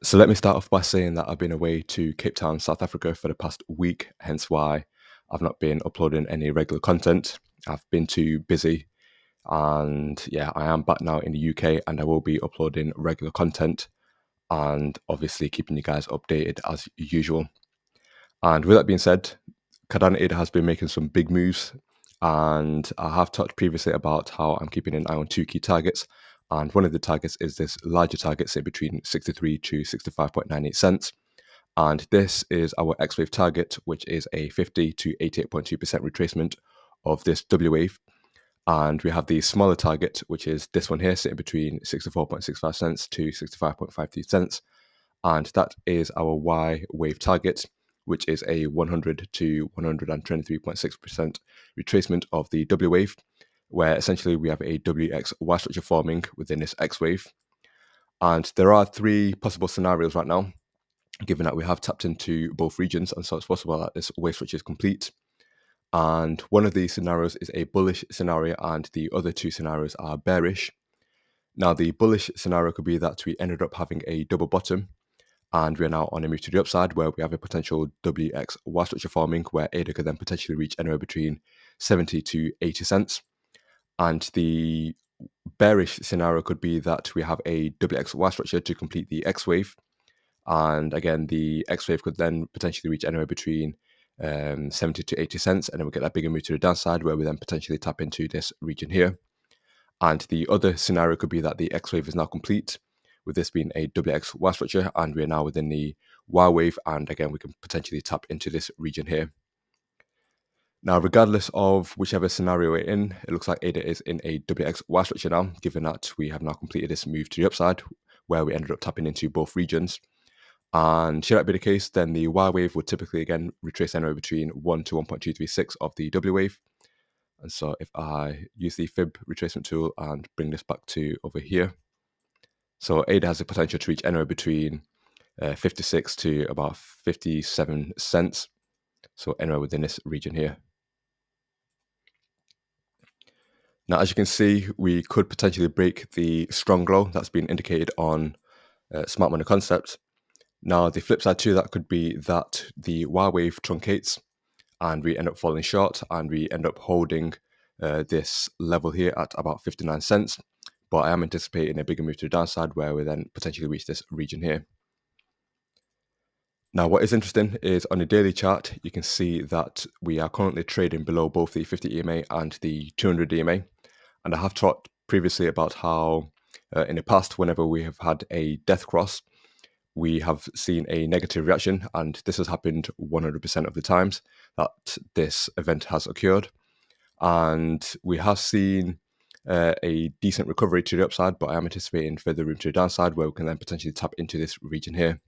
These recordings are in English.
So let me start off by saying that I've been away to Cape Town, South Africa for the past week, hence why I've not been uploading any regular content. I've been too busy, and yeah, I am back now in the UK and I will be uploading regular content and obviously keeping you guys updated as usual. And with that being said, Cardano ADA has been making some big moves, and I have talked previously about how I'm keeping an eye on two key targets. And one of the targets is this larger target, say between 63 to 65.98 cents. And this is our X wave target, which is a 50 to 88.2% retracement of this W wave. And we have the smaller target, which is this one here, sitting between 64.65 cents to 65.53 cents. And that is our Y wave target, which is a 100 to 123.6% retracement of the W wave, where essentially we have a WXY structure forming within this X wave. And there are three possible scenarios right now, given that we have tapped into both regions, and so it's possible that this wave structure is complete. And one of these scenarios is a bullish scenario, and the other two scenarios are bearish. Now, the bullish scenario could be that we ended up having a double bottom, and we're now on a move to the upside where we have a potential WXY structure forming, where ADA could then potentially reach anywhere between 70 to 80 cents. And the bearish scenario could be that we have a WXY structure to complete the X wave. And again, the X wave could then potentially reach anywhere between 70 to 80 cents. And then we get that bigger move to the downside where we then potentially tap into this region here. And the other scenario could be that the X wave is now complete, with this being a WXY structure, and we're now within the Y wave. And again, we can potentially tap into this region here. Now, regardless of whichever scenario we're in, it looks like ADA is in a WXY structure now, given that we have now completed this move to the upside, where we ended up tapping into both regions. And should that be the case, then the Y wave would typically again retrace anywhere between 1 to 1.236 of the W wave. And so if I use the fib retracement tool and bring this back to over here, so ADA has the potential to reach anywhere between 56 to about 57 cents. So anywhere within this region here. Now, as you can see, we could potentially break the strong low that's been indicated on Smart Money Concept. Now, the flip side to that could be that the Y wave truncates and we end up falling short and we end up holding this level here at about 59 cents. But I am anticipating a bigger move to the downside where we then potentially reach this region here. Now, what is interesting is on the daily chart, you can see that we are currently trading below both the 50 EMA and the 200 EMA. And I have talked previously about how in the past, whenever we have had a death cross, we have seen a negative reaction, and this has happened 100% of the times that this event has occurred. And we have seen a decent recovery to the upside, but I am anticipating further room to the downside where we can then potentially tap into this region here.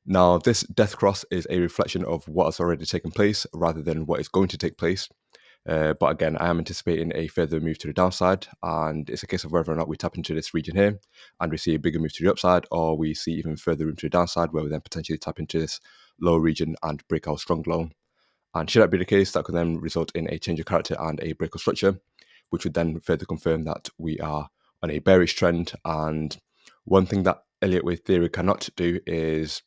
Now, this death cross is a reflection of what has already taken place rather than what is going to take place. But again, I am anticipating a further move to the downside, and it's a case of whether or not we tap into this region here and we see a bigger move to the upside, or we see even further room to the downside where we then potentially tap into this low region and break our strong low. And should that be the case, that could then result in a change of character and a break of structure, which would then further confirm that we are on a bearish trend. And one thing that Elliott Wave Theory cannot do is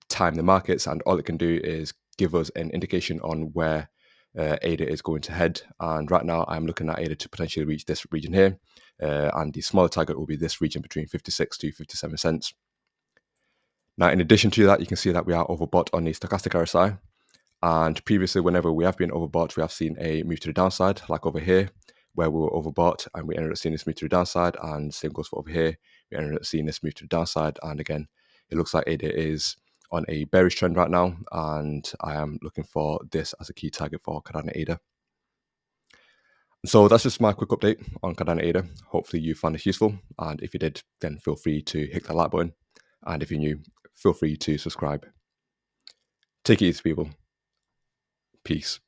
time the markets, and all it can do is give us an indication on where ADA is going to head. And right now I'm looking at ADA to potentially reach this region here, and the smaller target will be this region between 56 to 57 cents. Now, in addition to that, you can see that we are overbought on the stochastic RSI, and previously whenever we have been overbought, we have seen a move to the downside, like over here where we were overbought and we ended up seeing this move to the downside, and same goes for over here, we ended up seeing this move to the downside. And again, it looks like ADA is on a bearish trend right now, and I am looking for this as a key target for Cardano ADA. So that's just my quick update on Cardano ADA. Hopefully you found this useful, and if you did, then feel free to hit that like button, and if you're new, feel free to subscribe. Take it easy, people. Peace.